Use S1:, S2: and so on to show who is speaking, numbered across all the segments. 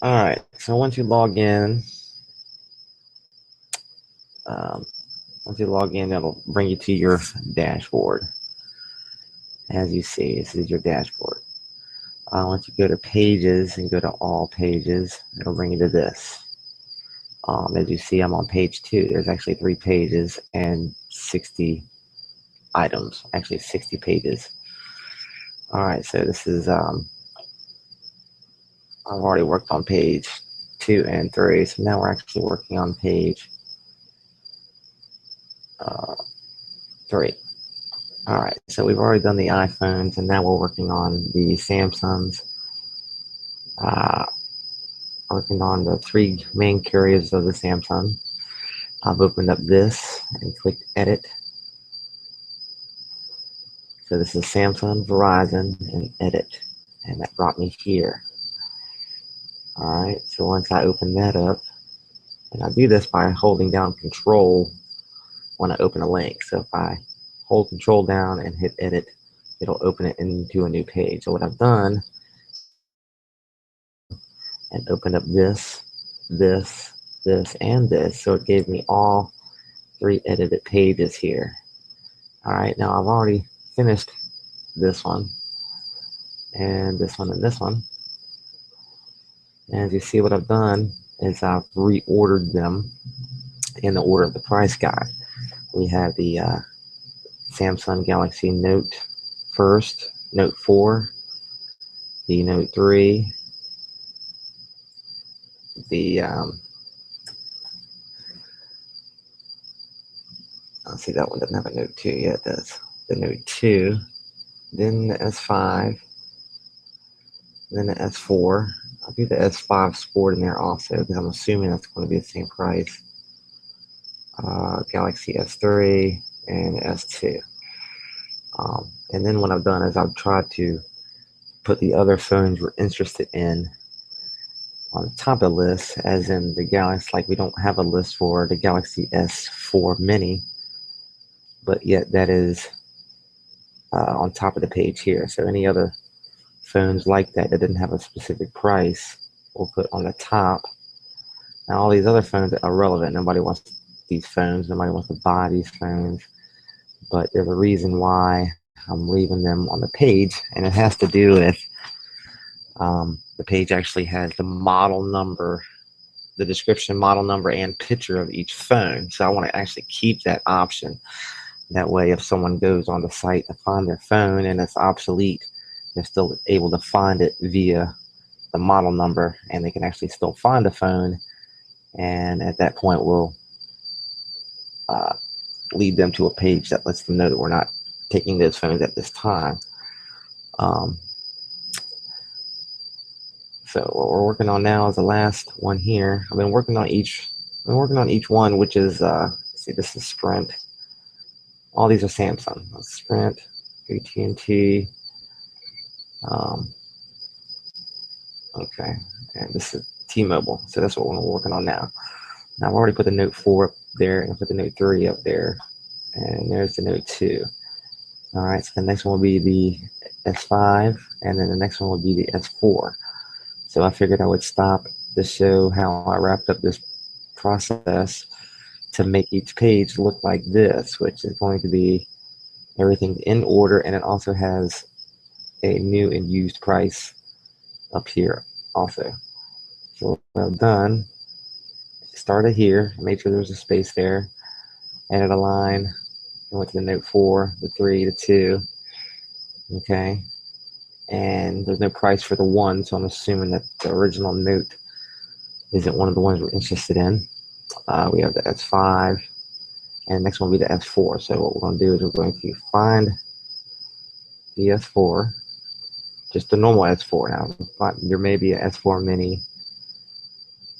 S1: All right, so once you log in, um, it'll bring you to your dashboard. As you see, this is your dashboard. Once you go to pages and go to all pages, it'll bring you to this. As you see, I'm on page 2. There's actually 3 pages and 60 items, actually 60 pages. All right, so this is, I've already worked on page 2 and 3, so now we're actually working on page uh, 3. All right, so we've already done the iPhones, and now we're working on the Samsungs. Uh, Working on the 3 main carriers of the Samsung. I've opened up this and clicked Edit. So this is Samsung, Verizon, and Edit, and that brought me here. All right, so once I open that up, and I do this by holding down Control when I open a link. So if I hold Control down and hit Edit, it'll open it into a new page. So what I've done, and opened up this, this, and this. So it gave me all 3 edited pages here. All right, now I've already finished this one, and this one, and this one. And as you see, what I've done is I've reordered them in the order of the price guide. We have the Samsung Galaxy Note first, Note 4, the Note 3, the I'll see, that one doesn't have a Note 2 yet. Does the Note 2, then the S5, then the S4. I'll do the S5 Sport in there also because I'm assuming that's going to be the same price. Galaxy S3 and S2. And then what I've done is I've tried to put the other phones we're interested in on the top of the list, as in the Galaxy. Like, we don't have a list for the Galaxy S4 Mini, but yet that is on top of the page here. So any other phones like that didn't have a specific price, we'll put on the top. Now all these other phones are relevant. Nobody wants these phones. Nobody wants to buy these phones. But there's a reason why I'm leaving them on the page, and it has to do with the page actually has the model number, the description, model number, and picture of each phone. So I want to actually keep that option. That way, if someone goes on the site to find their phone and it's obsolete, they're still able to find it via the model number, and they can actually still find the phone. And at that point, we'll uh, lead them to a page that lets them know that we're not taking those phones at this time. Um, so what we're working on now is the last one here. I've been working on each one, which is see, this is Sprint. All these are Samsung. Sprint, AT&T. Um, okay, and this is T-Mobile. So that's what we're working on now. Now I've already put the Note 4 up there, and I put the Note 3 up there, and there's the Note 2. All right, so the next one will be the S5, and then the next one will be the S4. So I figured I would stop to show how I wrapped up this process to make each page look like this, which is going to be everything in order, and it also has a new and used price up here also. So what I've done, started here, made sure there was a space there, added a line, went to the Note 4, the 3, the 2, okay, and there's no price for the 1, so I'm assuming that the original Note isn't one of the ones we're interested in. We have the S5, and the next one will be the S4. So what we're going to do is we're going to find the S4, just the normal S4 now. There may be an S4 Mini,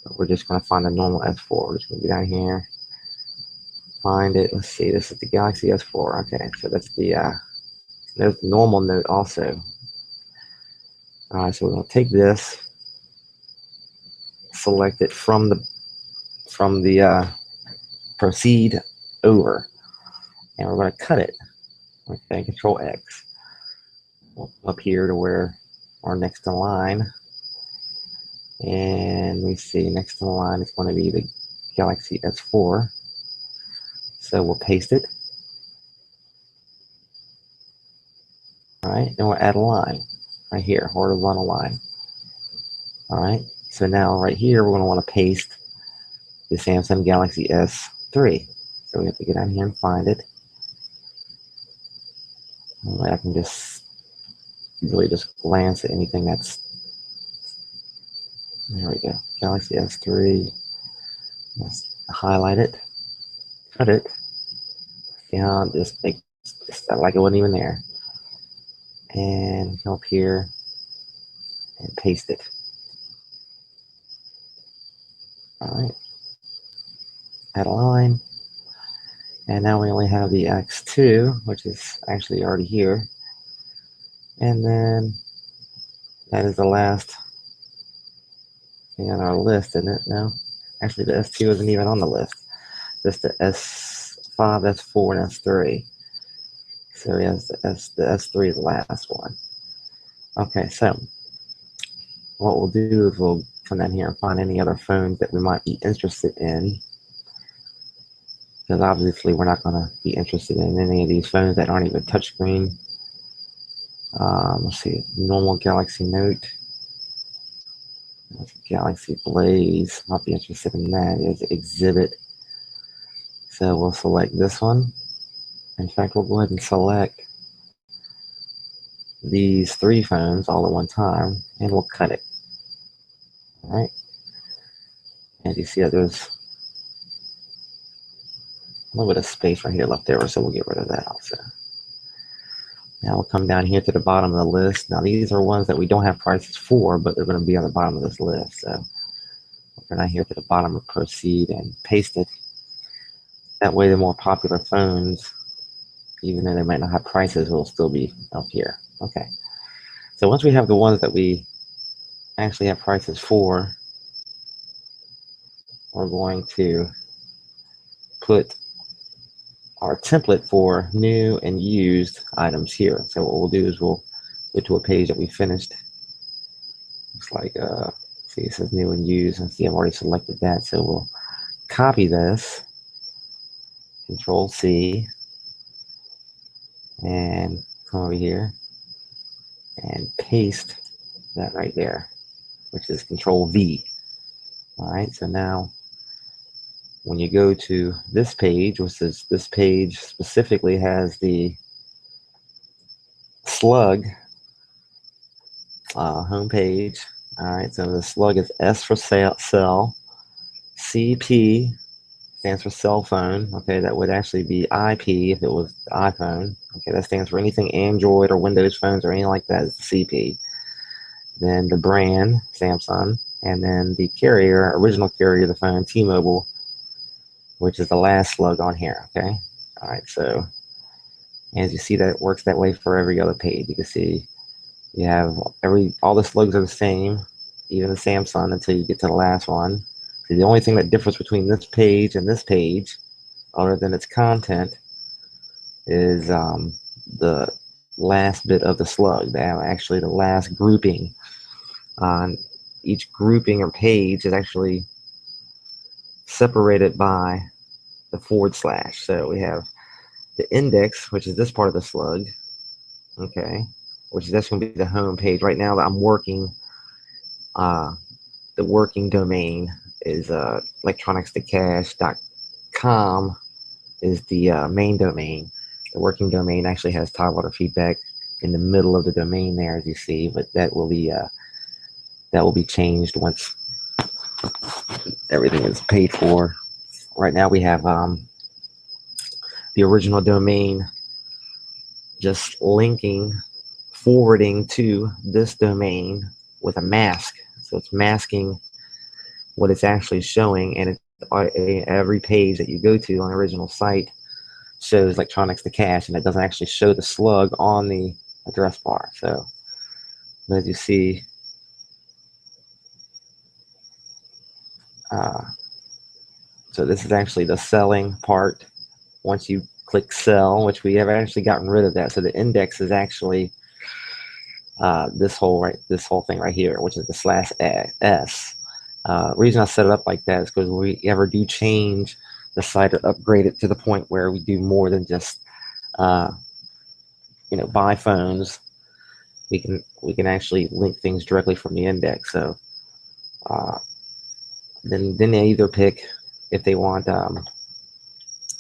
S1: but we're just going to find the normal S4. We're just going to be down here, find it. Let's see, this is the Galaxy S4. Okay, so that's there's the normal Note also. All right, so we're going to take this, select it from the proceed over, and we're going to cut it. Okay, Control X. We'll up here to where our next in line. And we see next in the line is going to be the Galaxy S4. So we'll paste it. All right, and we'll add a line right here, horizontal line. All right, so now right here, we're going to want to paste the Samsung Galaxy S3. So we have to get down here and find it. All right, I can just really just glance at anything that's, there we go, Galaxy S3. Let's highlight it, cut it down, just make just like it wasn't even there. And come up here and paste it. All right, add a line. And now we only have the X2, which is actually already here. And then that is the last thing on our list, isn't it? No, actually the S2 isn't even on the list. Just the S5, S4, and S3. So yes, the S3 is the last one. Okay, so what we'll do is we'll come down here and find any other phones that we might be interested in. Because obviously we're not going to be interested in any of these phones that aren't even touchscreen. Let's see, normal Galaxy Note. Galaxy Blaze, might be interested in that, is Exhibit. So we'll select this one. In fact, we'll go ahead and select these three phones all at one time, and we'll cut it. All right. As you see, there's a little bit of space right here left over, so we'll get rid of that also. Now we'll come down here to the bottom of the list. Now these are ones that we don't have prices for, but they're going to be on the bottom of this list. So we'll go down here to the bottom of proceed and paste it. That way the more popular phones, even though they might not have prices, will still be up here. Okay. So once we have the ones that we actually have prices for, we're going to put our template for new and used items here. So what we'll do is we'll go to a page that we finished. Looks like, see, it says new and used, and see, I've already selected that. So we'll copy this, Control C, and come over here and paste that right there, which is Control V. All right, so now when you go to this page, which is this page specifically has the Slug home page. All right, so the Slug is S for cell, CP stands for cell phone. Okay, that would actually be IP if it was the iPhone. Okay, that stands for anything Android or Windows phones or anything like that is the CP. Then the brand, Samsung, and then the carrier, original carrier of the phone, T-Mobile, which is the last Slug on here. Okay, all right, so as you see, that it works that way for every other page. You can see you have all the Slugs are the same, even the Samsung, until you get to the last one. So the only thing that differs between this page and this page, other than its content, is the last bit of the Slug. They have actually the last grouping. Each grouping or page is actually separated by the /. So we have the index, which is this part of the Slug, okay, which is that's going to be the home page. Right now that I'm working, the working domain is electronics2cash.com is the main domain. The working domain actually has Tidewater Feedback in the middle of the domain there, as you see, but that will be changed once everything is paid for. Right now we have the original domain just linking, forwarding to this domain with a mask. So it's masking what it's actually showing, and it's every page that you go to on the original site shows Electronics to Cash, and it doesn't actually show the Slug on the address bar. So as you see, so this is actually the selling part. Once you click sell, which we have actually gotten rid of that, so the index is actually this whole thing right here, which is the /s. Reason I set it up like that is because we ever do change the site or upgrade it to the point where we do more than just buy phones. We can actually link things directly from the index. So then they either pick if they want. All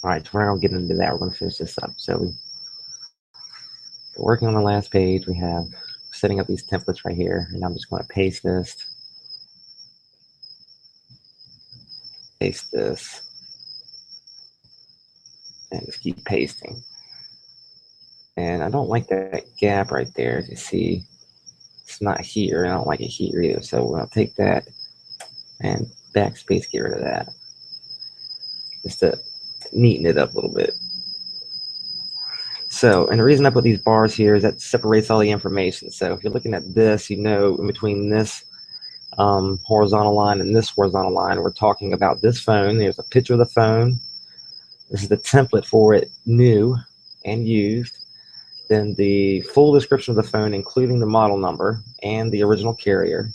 S1: right, so we're not gonna get into that. We're gonna finish this up. So we're working on the last page. We have setting up these templates right here, and I'm just going to paste this, and just keep pasting. And I don't like that gap right there. As you see, it's not here. I don't like it here either. So we're going to take that and backspace, get rid of that, just to neaten it up a little bit. So, and the reason I put these bars here is that separates all the information. So if you're looking at this, in between this horizontal line and this horizontal line, we're talking about this phone. There's a picture of the phone. This is the template for it, new and used. Then the full description of the phone, including the model number and the original carrier.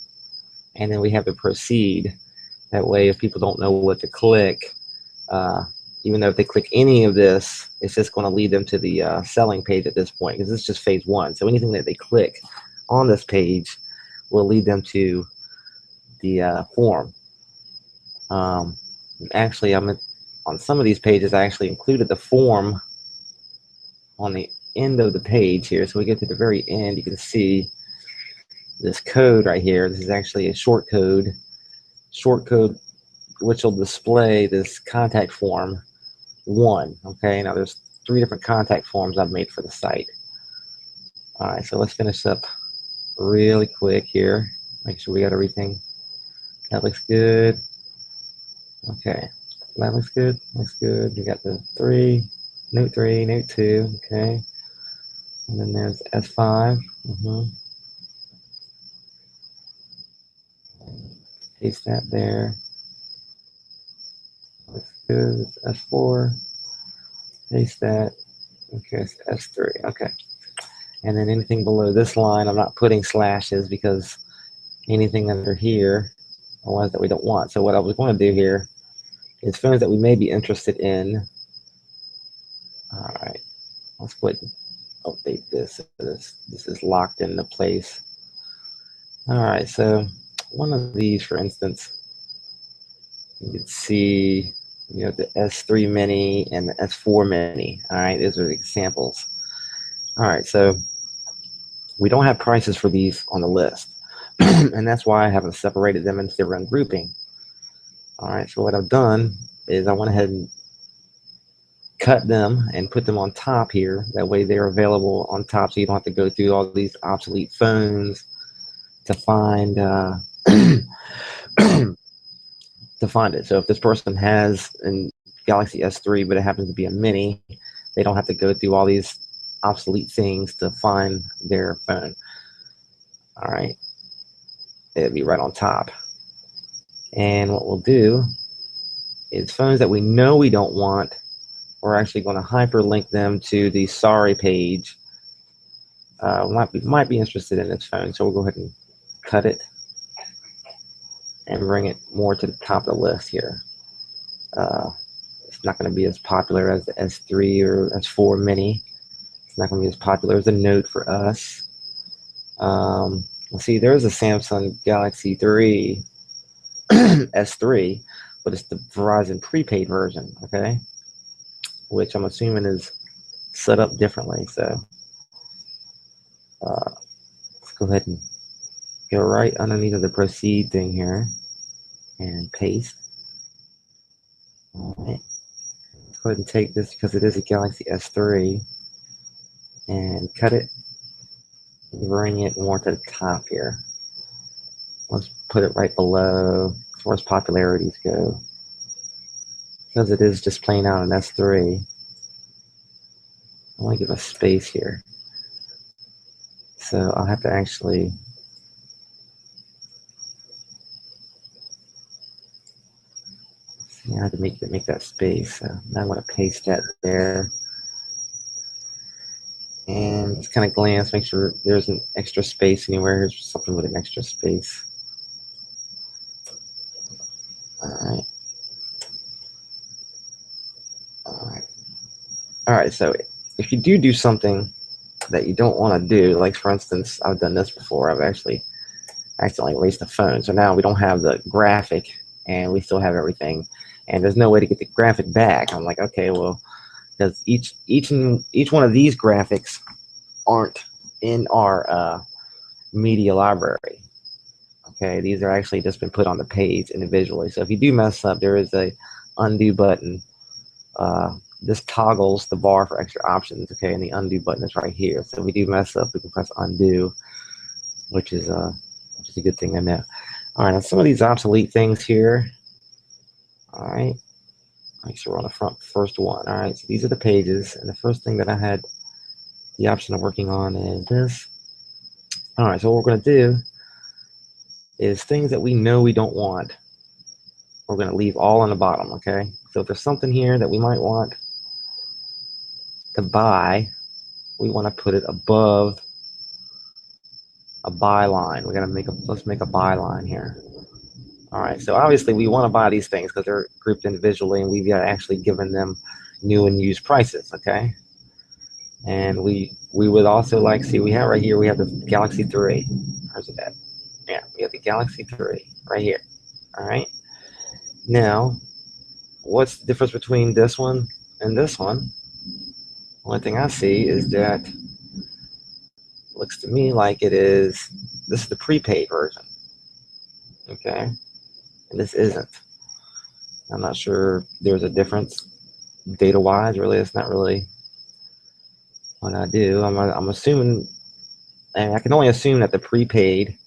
S1: And then we have to proceed. That way, if people don't know what to click, even though if they click any of this, it's just going to lead them to the selling page at this point, because this is just phase one. So anything that they click on this page will lead them to the form. Actually, on some of these pages, I actually included the form on the end of the page here. So we get to the very end, you can see this code right here. This is actually a short code which will display this contact form 1. Okay, now there's 3 different contact forms I've made for the site. All right, so let's finish up really quick here. Make sure we got everything. That looks good. Okay, that looks good. Looks good. We got the 3, note 3, note 2. Okay, and then there's S5. Paste that there. Looks good. It's S4. Paste that. Okay, it's S3. Okay. And then anything below this line, I'm not putting slashes because anything under here are ones that we don't want. So what I was going to do here is phones that we may be interested in. All right. Let's go ahead and update this. This is locked into place. All right. So one of these, for instance, you can see, the S3 Mini and the S4 Mini. All right, these are the examples. All right, so we don't have prices for these on the list, and that's why I haven't separated them into their own grouping. All right, so what I've done is I went ahead and cut them and put them on top here. That way they're available on top, so you don't have to go through all these obsolete phones to find to find it. So if this person has a Galaxy S3, but it happens to be a Mini, they don't have to go through all these obsolete things to find their phone. All right, it'll be right on top. And what we'll do is phones that we know we don't want, we're actually going to hyperlink them to the sorry page. Might be interested in this phone, so we'll go ahead and cut it and bring it more to the top of the list here. It's not going to be as popular as the S3 or S4 Mini. It's not going to be as popular as a Note for us. Let's see, there's a Samsung Galaxy 3 S3, but it's the Verizon prepaid version, okay? Which I'm assuming is set up differently. So let's go ahead and go right underneath of the proceed thing here and paste. All right. Let's go ahead and take this because it is a Galaxy S3 and cut it, bring it more to the top here. Let's put it right below as far as popularities go, because it is just plain out an S3. I want to give a space here, so I'll have to actually I have to make that space. So now I'm going to paste that there. And just kind of glance, make sure there's an extra space anywhere. Here's something with an extra space. All right. All right. So if you do something that you don't want to do, like for instance, I've done this before. I've actually accidentally erased the phone. So now we don't have the graphic and we still have everything. And there's no way to get the graphic back. I'm like, okay, well, because each one of these graphics aren't in our media library. Okay, these are actually just been put on the page individually. So if you do mess up, there is a undo button. This toggles the bar for extra options. Okay, and the undo button is right here. So if we do mess up, we can press undo, which is a good thing to know. All right, now some of these obsolete things here. All right, make sure we're on the first one. All right, so these are the pages, and the first thing that I had the option of working on is this. All right, so what we're going to do is things that we know we don't want, we're going to leave all on the bottom, okay? So if there's something here that we might want to buy, we want to put it above a buy line. We're going to let's make a buy line here. All right, so obviously we want to buy these things because they're grouped individually and we've actually given them new and used prices, okay? And we would also like, see, we have right here, we have the Galaxy 3. Where's it at? Yeah, we have the Galaxy 3 right here. All right. Now, what's the difference between this one and this one? One thing I see is that it looks to me like this is the prepaid version. Okay. And this isn't. I'm not sure there's a difference data wise. Really, it's not really what I do. I'm assuming, and I can only assume that the prepaid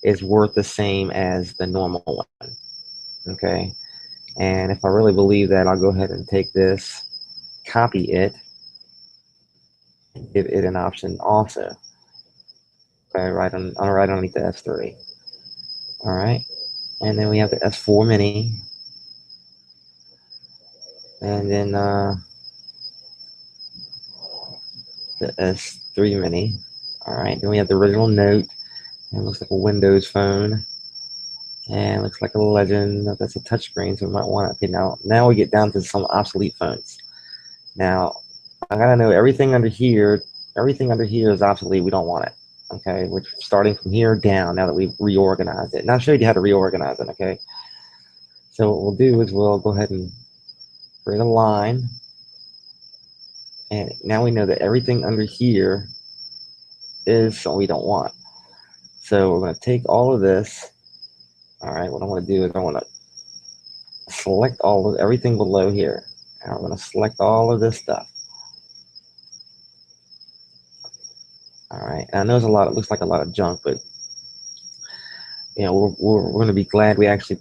S1: is worth the same as the normal one. Okay. And if I really believe that, I'll go ahead and take this, copy it, and give it an option also. Okay, right underneath the S3. All right. And then we have the S4 Mini. And then the S3 Mini. All right. Then we have the original Note. And it looks like a Windows phone. And it looks like a Legend. That's a touchscreen, so we might want to. Okay, now we get down to some obsolete phones. Now, I gotta know everything under here. Everything under here is obsolete. We don't want it. Okay, we're starting from here down now that we've reorganized it. And I'll show you how to reorganize it. Okay. So what we'll do is we'll go ahead and create a line. And now we know that everything under here is something we don't want. So we're going to take all of this. All right, what I want to do is I want to select everything below here. And I'm going to select all of this stuff. All right, and I know it looks like a lot of junk, but you know, we're going to be glad we actually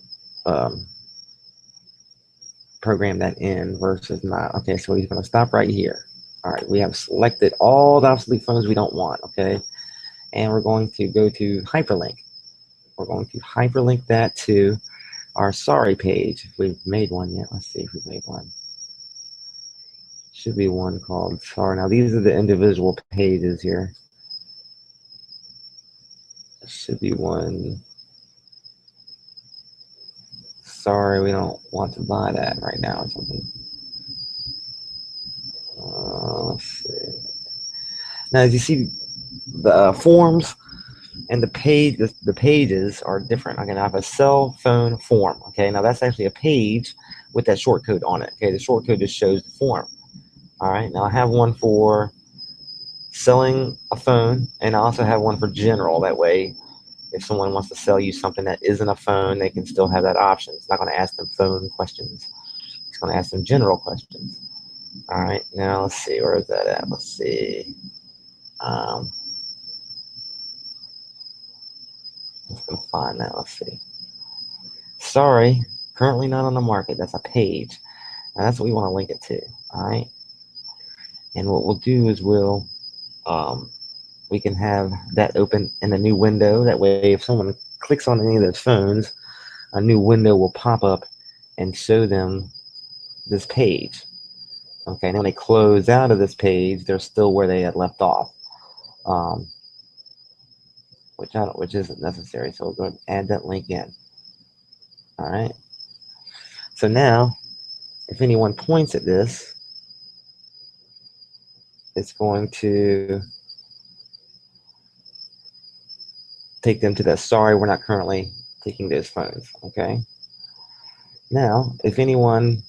S1: program that in versus not. Okay, so we're going to stop right here. All right, we have selected all the obsolete phones we don't want. Okay, and we're going to go to hyperlink. We're going to hyperlink that to our sorry page. If we've made one yet, let's see if we've made one. Should be one called sorry. Now these are the individual pages here. There should be one. Sorry, we don't want to buy that right now or something. Let's see. Now, as you see, the forms and the pages are different. I'm gonna have a cell phone form. Okay, now that's actually a page with that short code on it. Okay, the short code just shows the form. All right, now I have one for selling a phone, and I also have one for general. That way, if someone wants to sell you something that isn't a phone, they can still have that option. It's not going to ask them phone questions. It's going to ask them general questions. All right, now let's see, where is that at? Let's see. I'm just going to find that. Let's see. Sorry, currently not on the market. That's a page. And that's what we want to link it to. All right. And what we'll do is we can have that open in a new window. That way, if someone clicks on any of those phones, a new window will pop up and show them this page. Okay, and when they close out of this page, they're still where they had left off, which isn't necessary. So we'll go ahead and add that link in. All right. So now, if anyone points at this, it's going to take them to that. Sorry, we're not currently taking those phones. Okay. Now, if anyone,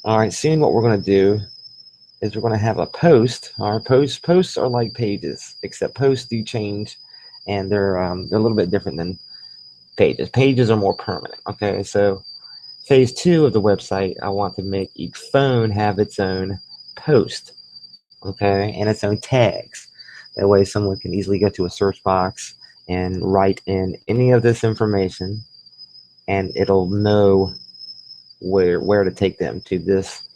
S1: all right, soon what we're going to do is we're going to have a post. Our posts are like pages, except posts do change, and they're a little bit different than pages. Pages are more permanent. Okay, so phase 2 of the website, I want to make each phone have its own post, okay, and its own tags. That way someone can easily go to a search box and write in any of this information, and it'll know where to take them to this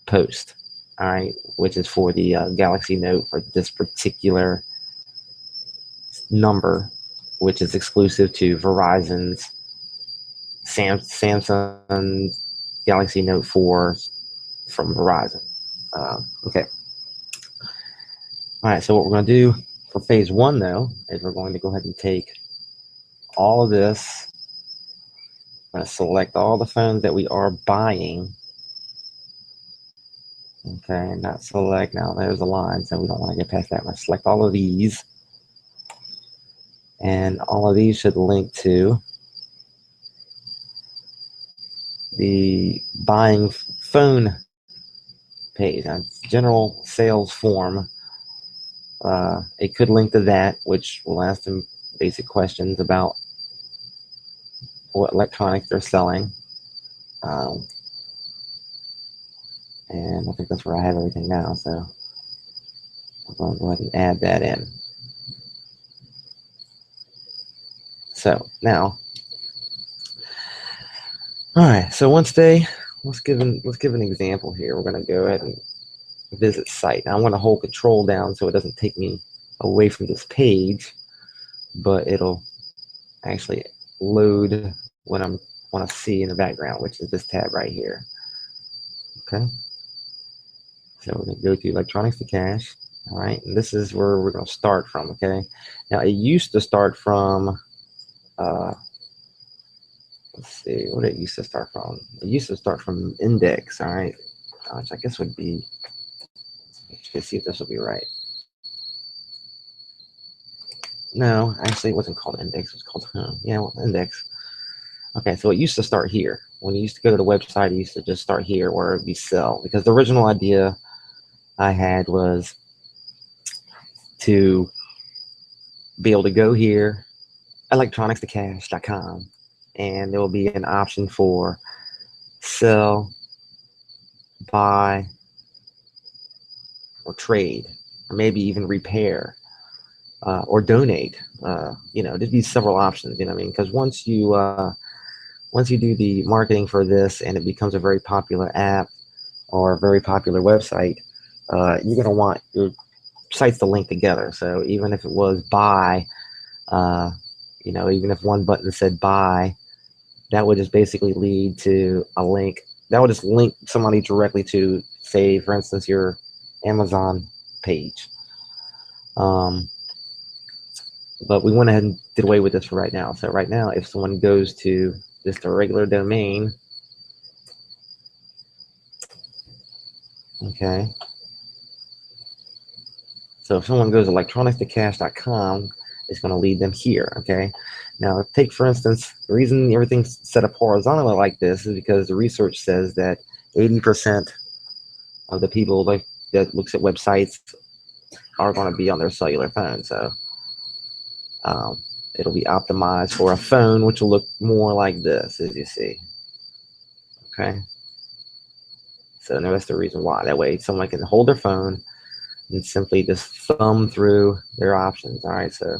S1: post, all right, which is for the Galaxy Note for this particular number, which is exclusive to Verizon's Samsung Galaxy Note 4 from Verizon. Okay. All right, so what we're going to do for phase 1, though, is we're going to go ahead and take all of this. I'm going to select all the phones that we are buying. Okay, and not select. Now, there's a line, so we don't want to get past that. I'm going to select all of these. And all of these should link to the buying phone page, general sales form. It could link to that, which will ask them basic questions about what electronics they're selling. And I think that's where I have everything now, so I'm going to go ahead and add that in. So now, all right, so let's give an example here. We're going to go ahead and visit site. Now I'm going to hold control down so it doesn't take me away from this page, but it'll actually load what I want to see in the background, which is this tab right here. Okay. So we're going to go to electronics to cache. All right. And this is where we're going to start from. Okay. Now it used to start from, let's see, what it used to start from. It used to start from index. All right. Which I guess would be, let's see if this will be right. No, actually it wasn't called index. It was called home. Yeah, well, index. Okay, so it used to start here. When you used to go to the website, it used to just start here where it would be sell. Because the original idea I had was to be able to go here, electronicstocache.com, and there will be an option for sell, buy, or trade, or maybe even repair, or donate. You know, there'd be several options, you know what I mean? Because once you do the marketing for this and it becomes a very popular app or a very popular website, you're going to want your sites to link together. So even if it was buy, you know, even if one button said buy, that would just basically lead to a link. That would just link somebody directly to, say, for instance, your Amazon page. But we went ahead and did away with this for right now. So right now, if someone goes to just a regular domain, okay. So if someone goes to electronicstocache.com, it's going to lead them here, okay? Now, take, for instance, the reason everything's set up horizontally like this is because the research says that 80% of the people that looks at websites are going to be on their cellular phone. So it'll be optimized for a phone, which will look more like this, as you see, okay? So that's the reason why. That way someone can hold their phone and simply just thumb through their options. All right, so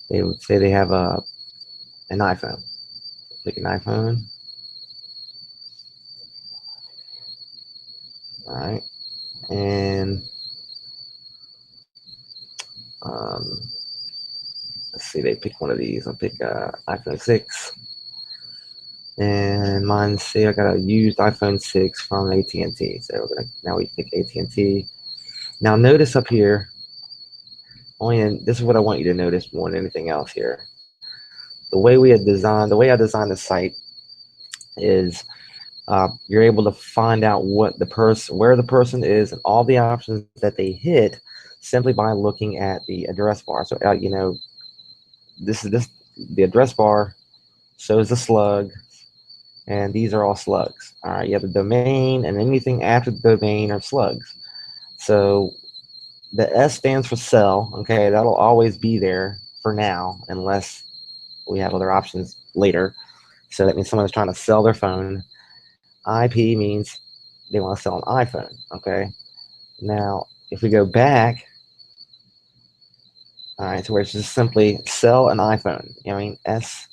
S1: they would say they have an iPhone. Pick an iPhone. All right, and let's see, they pick one of these. I'll pick iPhone 6. And mine, say I got a used iPhone 6 from AT&T. So we're gonna, now we pick AT&T. Now notice up here, this is what I want you to notice more than anything else here. The way I designed the site is you're able to find out what the person, where the person is, and all the options that they hit simply by looking at the address bar. So you know, this the address bar shows the slug, and these are all slugs. All right, you have the domain, and anything after the domain are slugs. So the S stands for sell. Okay, that'll always be there for now, unless we have other options later. So that means someone's trying to sell their phone. IP means they want to sell an iPhone. Okay. Now, if we go back, all right, so where it's just simply sell an iPhone. I mean, S/IP.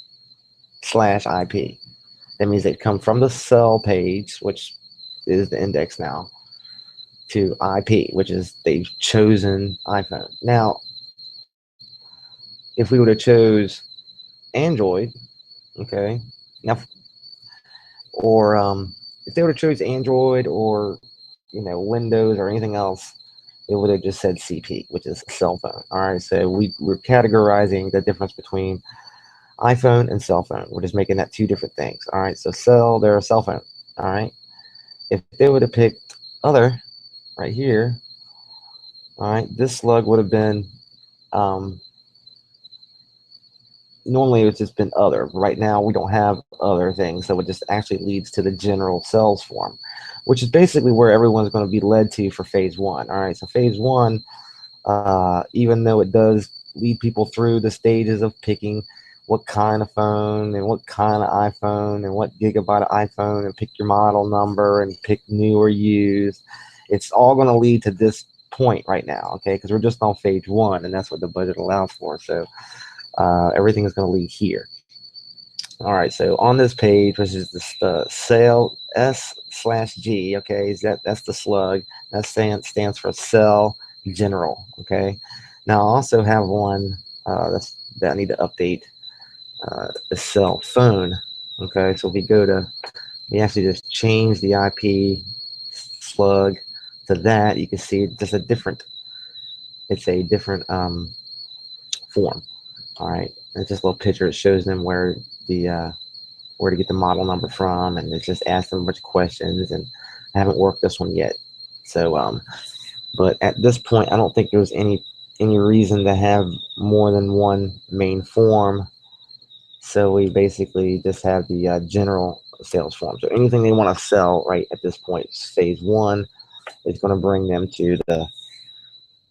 S1: That means they come from the sell page, which is the index now, to IP, which is they've chosen iPhone. Now, if we would have chose Android, okay, now, or if they would have chose Android or Windows or anything else, it would have just said CP, which is cell phone. All right, so we're categorizing the difference between iPhone and cell phone. We're just making that two different things. All right, so cell, they're a cell phone. All right, if they would have picked other right here, all right, this slug would have been normally it's just been other. Right now we don't have other things, so it just actually leads to the general sales form, which is basically where everyone's going to be led to for phase one. All right, so phase one, even though it does lead people through the stages of picking what kind of phone and what kind of iPhone and what gigabyte of iPhone and pick your model number and pick new or used, it's all going to lead to this point right now, okay? Because we're just on phase one, and that's what the budget allows for. So everything is going to lead here. All right, so on this page, which is the sale S/G, okay, that's the slug. That stands for sell general, okay. Now I also have one that I need to update, the cell phone, okay. So if we go to, we actually just change the IP slug to that, you can see just it's a different form. All right, it's just a little picture. It shows them where to get the model number from, and it just asks them a bunch of questions. And I haven't worked this one yet, so but at this point, I don't think there's any reason to have more than one main form. So we basically just have the general sales form. So anything they want to sell right at this point, phase one, is going to bring them to the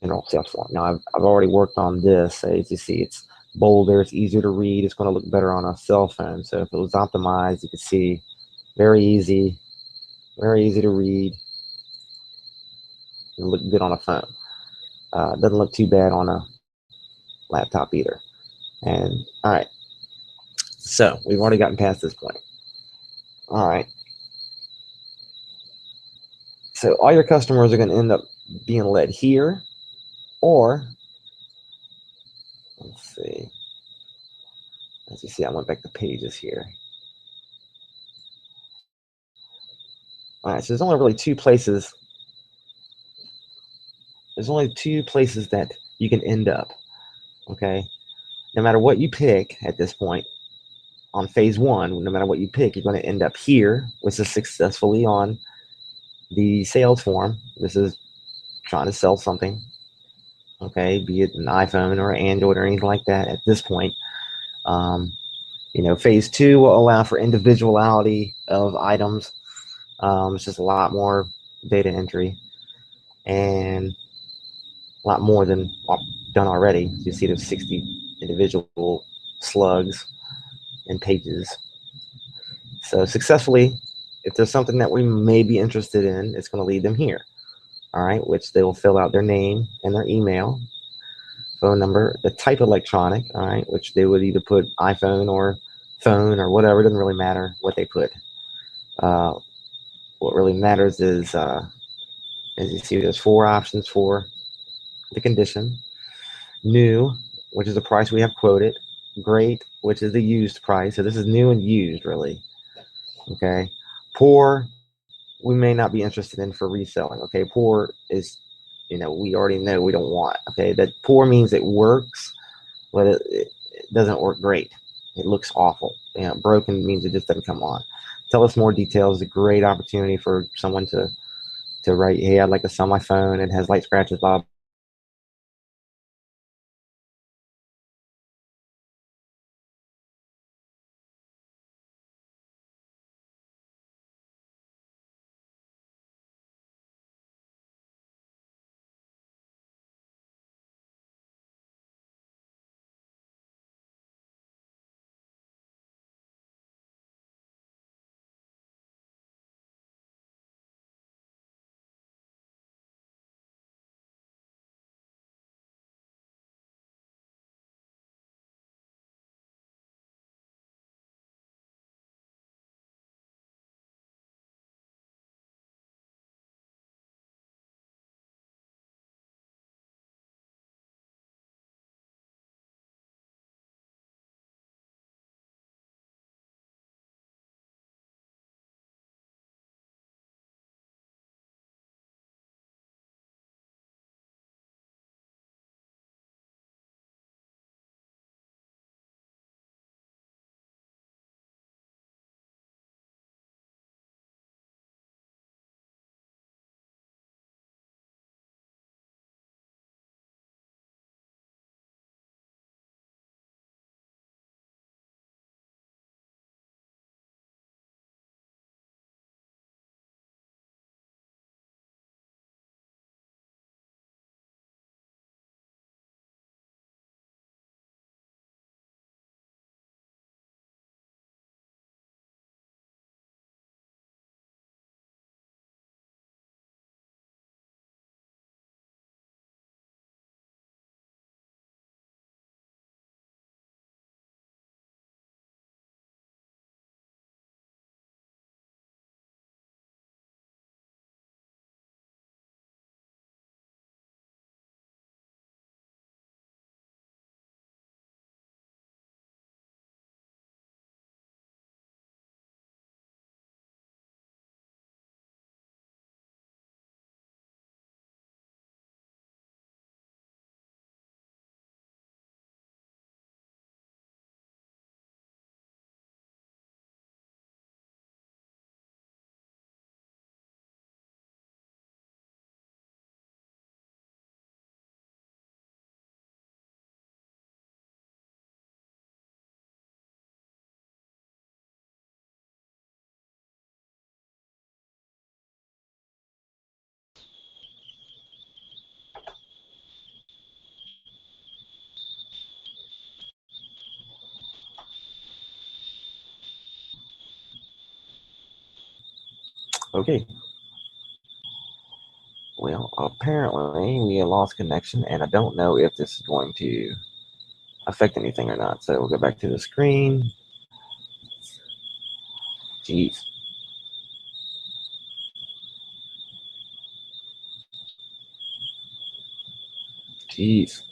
S1: general sales form. Now I've already worked on this. So as you see, it's bolder, it's easier to read, it's going to look better on a cell phone. So if it was optimized, you could see very easy to read, and look good on a phone. Doesn't look too bad on a laptop either. And all right, so we've already gotten past this point. All right, so all your customers are going to end up being led here, or let's see, as you see, I went back to pages here. All right, so there's only really two places. There's only two places that you can end up, okay? No matter what you pick at this point on phase one, no matter what you pick, you're going to end up here, which is successfully on the sales form. This is trying to sell something, okay? Be it an iPhone or an Android or anything like that at this point. Phase two will allow for individuality of items. It's just a lot more data entry and a lot more than done already. You see there's 60 individual slugs and pages. So successfully, if there's something that we may be interested in, it's going to lead them here. All right, which they will fill out their name and their email, phone number, the type of electronic, all right, which they would either put iPhone or phone or whatever. It doesn't really matter what they put. What really matters is, as you see, there's 4 options for the condition. New, which is the price we have quoted. Great, which is the used price. So this is new and used, really. Okay. Poor, we may not be interested in for reselling. Okay. Poor is, we already know we don't want. Okay. That poor means it works, but it doesn't work great. It looks awful. Broken means it just doesn't come on. tell us more details. A great opportunity for someone to write, hey, I'd like to sell my phone. It has light scratches, blah. Okay. Well, apparently we lost connection, and I don't know if this is going to affect anything or not. So we'll go back to the screen. Jeez. Jeez.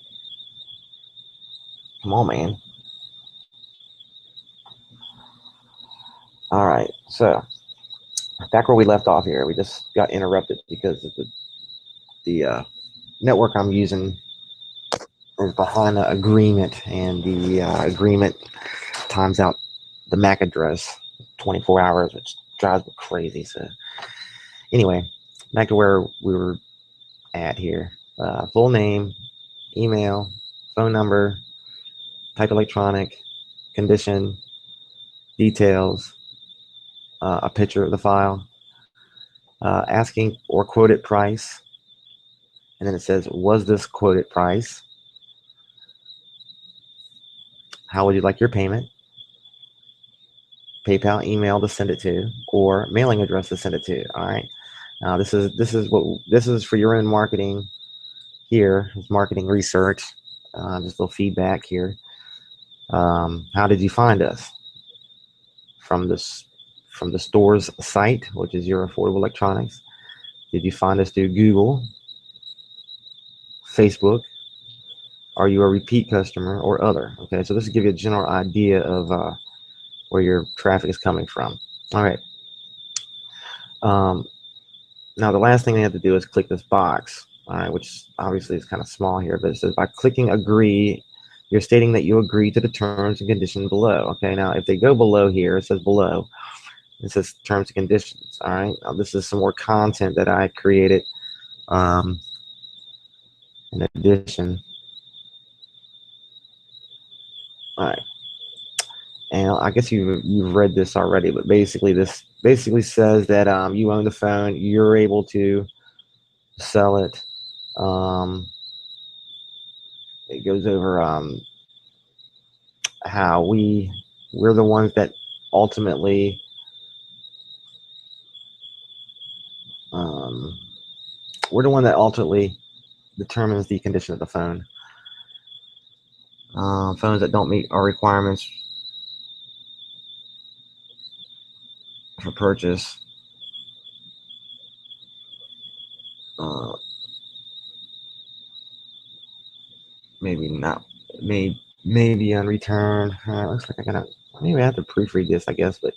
S1: Come on, man. All right. So back where we left off here, we just got interrupted because of the network I'm using is behind the agreement, and the agreement times out the MAC address 24 hours, which drives me crazy. So anyway, back to where we were at here. Full name, email, phone number, type electronic, condition, details, a picture of the file, asking or quoted price, and then it says, was this quoted price? How would you like your payment? PayPal email to send it to, or mailing address to send it to. All right. Now this is for your own marketing. Here is marketing research. Just a little feedback here. How did you find us? From the store's site, which is Your Affordable Electronics. Did you find us through Google, Facebook? Are you a repeat customer or other? Okay, so this will give you a general idea of where your traffic is coming from. All right. Now the last thing they have to do is click this box, all right, which obviously is kind of small here, but it says by clicking agree, you're stating that you agree to the terms and conditions below. Okay, now if they go below here, it says below, It says terms and conditions. All right. Now this is some more content that I created. In addition. All right. And I guess you've read this already, but basically this basically says that you own the phone, you're able to sell it. It goes over how we're the ones that ultimately we're the one that ultimately determines the condition of the phone. Phones that don't meet our requirements for purchase maybe not, maybe on return. Looks like I gotta, maybe I have to proofread this, I guess, but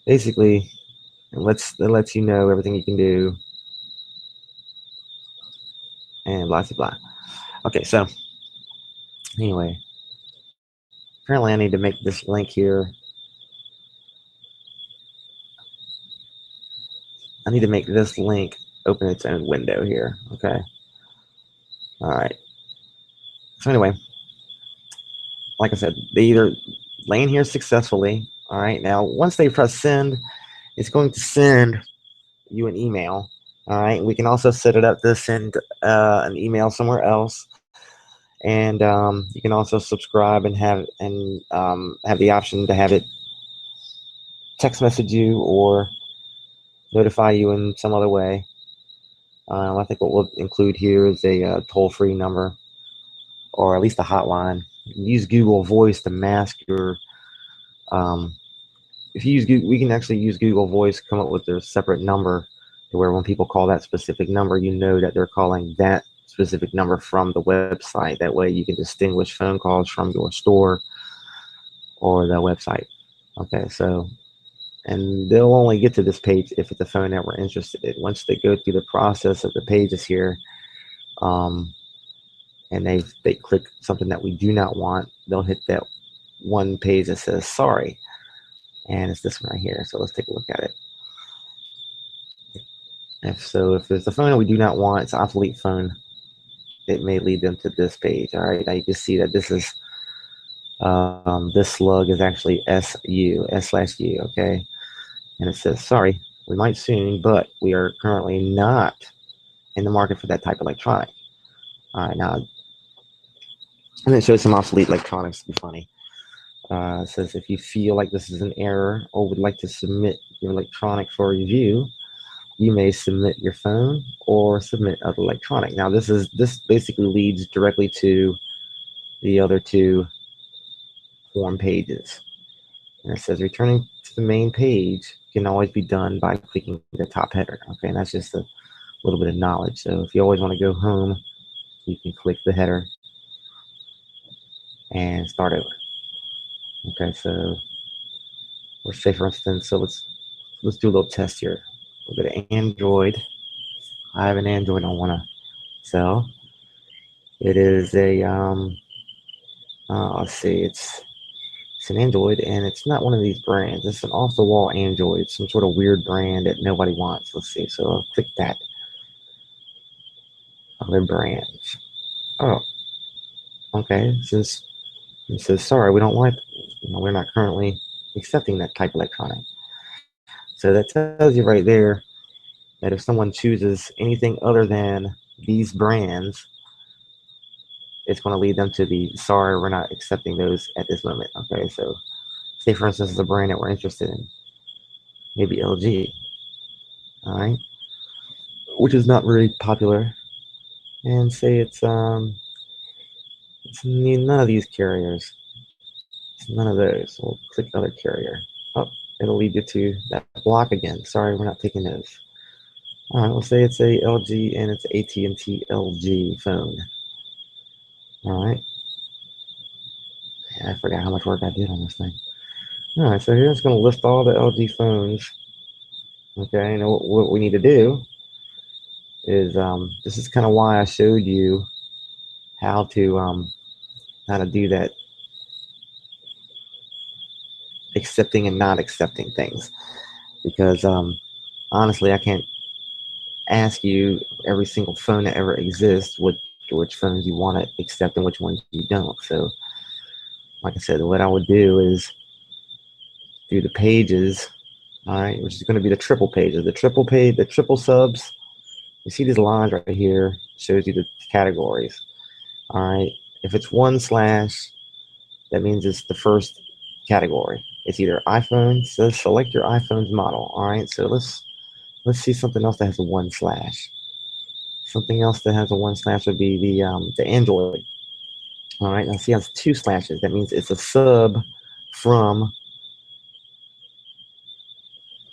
S1: basically it lets you know everything you can do and blah blah blah. Okay, so anyway, apparently I need to make this link here. I need to make this link open its own window here. Okay. All right. So anyway, like I said, they either land here successfully. All right. Now, once they press send, it's going to send you an email. All right. We can also set it up to send an email somewhere else, and you can also subscribe and have the option to have it text message you or notify you in some other way. I think what we'll include here is a toll-free number, or at least a hotline. You can use Google Voice to mask your. If you use Google, we can actually use Google Voice, come up with a separate number, to where when people call that specific number, you know that they're calling that specific number from the website. That way, you can distinguish phone calls from your store or the website. Okay, so. And they'll only get to this page if it's a phone that we're interested in. Once they go through the process of the pages here, and they click something that we do not want, they'll hit that one page that says sorry, and it's this one right here. So let's take a look at it. If there's a phone that we do not want, it's an obsolete phone, it may lead them to this page. All right, now you can see that this is this slug is actually S/U, okay, and it says sorry, we might soon, but we are currently not in the market for that type of electronic. All right, now, and it shows some obsolete electronics to be funny. It says if you feel like this is an error or would like to submit your electronic for review, you may submit your phone or submit other electronic. Now this basically leads directly to the other two form pages. And it says returning to the main page can always be done by clicking the top header. Okay, and that's just a little bit of knowledge. So if you always want to go home, you can click the header and start over. Okay, so let's say for instance, so let's do a little test here. We'll go to Android. I have an Android I want to sell. It is a let's see, it's an Android, and it's not one of these brands. It's an off-the-wall Android, some sort of weird brand that nobody wants. Let's see. So I'll click that. Other brands. Oh, okay. Since it says sorry, we don't like. We're not currently accepting that type of electronic. So that tells you right there that if someone chooses anything other than these brands, it's going to lead them to the sorry, we're not accepting those at this moment. Okay, so say for instance, it's a brand that we're interested in, maybe LG, all right, which is not very popular, and say it's none of these carriers, it's none of those. So we'll click other carrier. Oh, it'll lead you to that block again. Sorry, we're not taking those. All right, we'll say it's a LG and it's AT&T LG phone. All right. Yeah, I forgot how much work I did on this thing. All right, so here it's going to list all the LG phones. Okay, and what we need to do is this is kind of why I showed you how to do that accepting and not accepting things, because honestly, I can't ask you every single phone that ever exists which phones you want to accept and which ones you don't. So, like I said, what I would do is do the pages, all right, which is going to be the triple pages, the triple page, the triple subs. You see these lines right here, shows you the categories. All right, if it's 1/, that means it's the first category. It's either iPhone, so select your iPhone's model. All right, so let's see something else that has a 1/. Something else that has a 1/ would be the Android. All right, now see, it has 2/. That means it's a sub from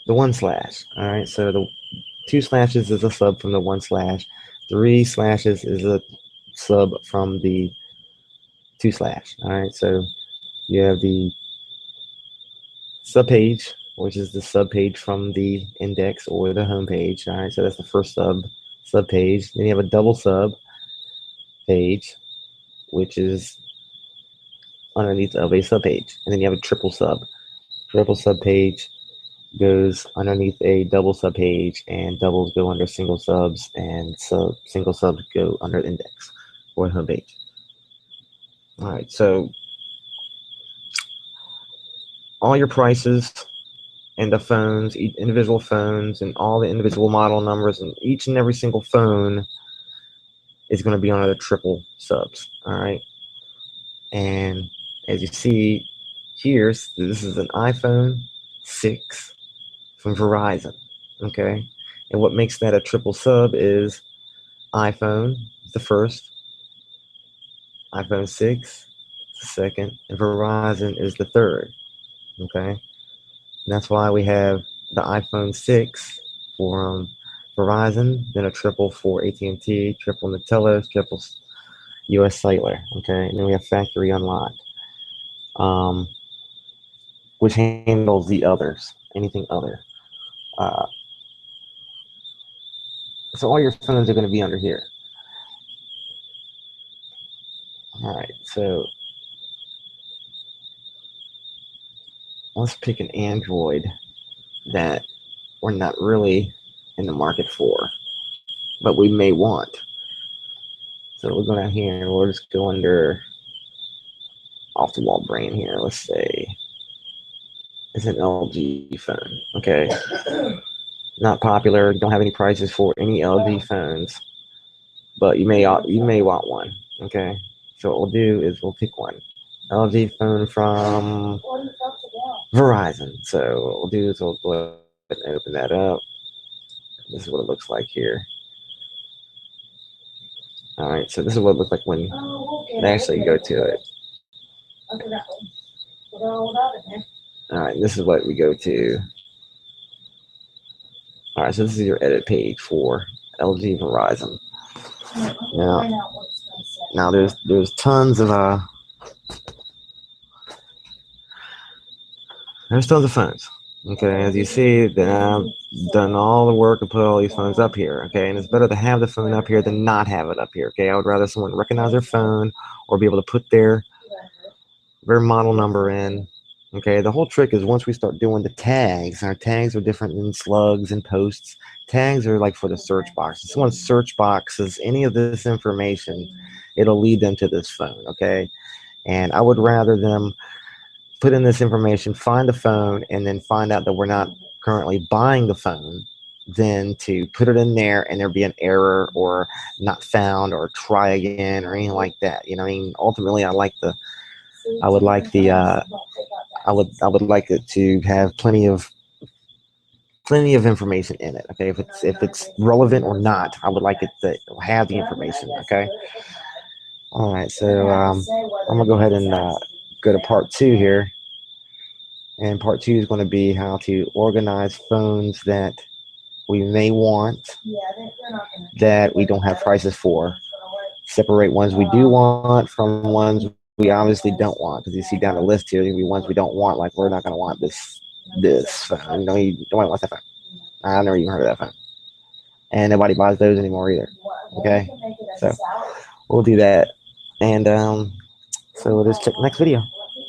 S1: the 1/. All right, so the 2/ is a sub from the 1/. 3/ is a sub from the 2/. All right, so you have the subpage, which is the subpage from the index or the home page. All right, so that's the first subpage. Then you have a double sub page, which is underneath of a subpage, and then you have a triple sub. Triple subpage goes underneath a double subpage, and doubles go under single subs, and single subs go under index or home page. All right, so all your prices and the phones, each individual phones, and all the individual model numbers, and each and every single phone is going to be under the triple subs. All right, and as you see here, this is an iPhone 6 from Verizon. Okay, and what makes that a triple sub is iPhone is the first, iPhone 6 is the second, and Verizon is the third. Okay, and that's why we have the iPhone 6 for Verizon, then a triple for AT&T, triple Nutella, triple US Cellular. Okay, and then we have Factory Unlocked, which handles the others, anything other. Uh, so all your phones are going to be under here. All right, so let's pick an Android that we're not really in the market for, but we may want. So we'll go down here and we'll just go under off the wall brain here. Let's say it's an LG phone. Okay, not popular. Don't have any prices for any LG phones, but you may want one. Okay, so what we'll do is we'll pick one LG phone from Verizon. So what we'll do is we'll go ahead and open that up. This is what it looks like here. All right, so this is what it looks like when they actually go to it. All right, this is what we go to. All right, so this is your edit page for LG Verizon. Now there's tons of phones. Okay, as you see, then I've done all the work and put all these phones up here. Okay, and it's better to have the phone up here than not have it up here. Okay, I would rather someone recognize their phone or be able to put their model number in. Okay, the whole trick is once we start doing the tags, our tags are different than slugs and posts. Tags are like for the search box. If someone search boxes any of this information, it'll lead them to this phone. Okay, and I would rather them put in this information, find the phone, and then find out that we're not currently buying the phone, than to put it in there and there be an error or not found or try again or anything like that. You know, I mean, ultimately, I would like it to have plenty of information in it. Okay, if it's relevant or not, I would like it to have the information. Okay. All right, so I'm gonna go ahead and go to part 2 here, and part 2 is going to be how to organize phones that we may want that we don't have prices for. Separate ones we do want from ones we obviously don't want, because you see down the list here, there'll be ones we don't want, like we're not going to want this phone. Nobody wants that phone. I've never even heard of that phone, and nobody buys those anymore either. Okay, so we'll do that, and so let's check the next video.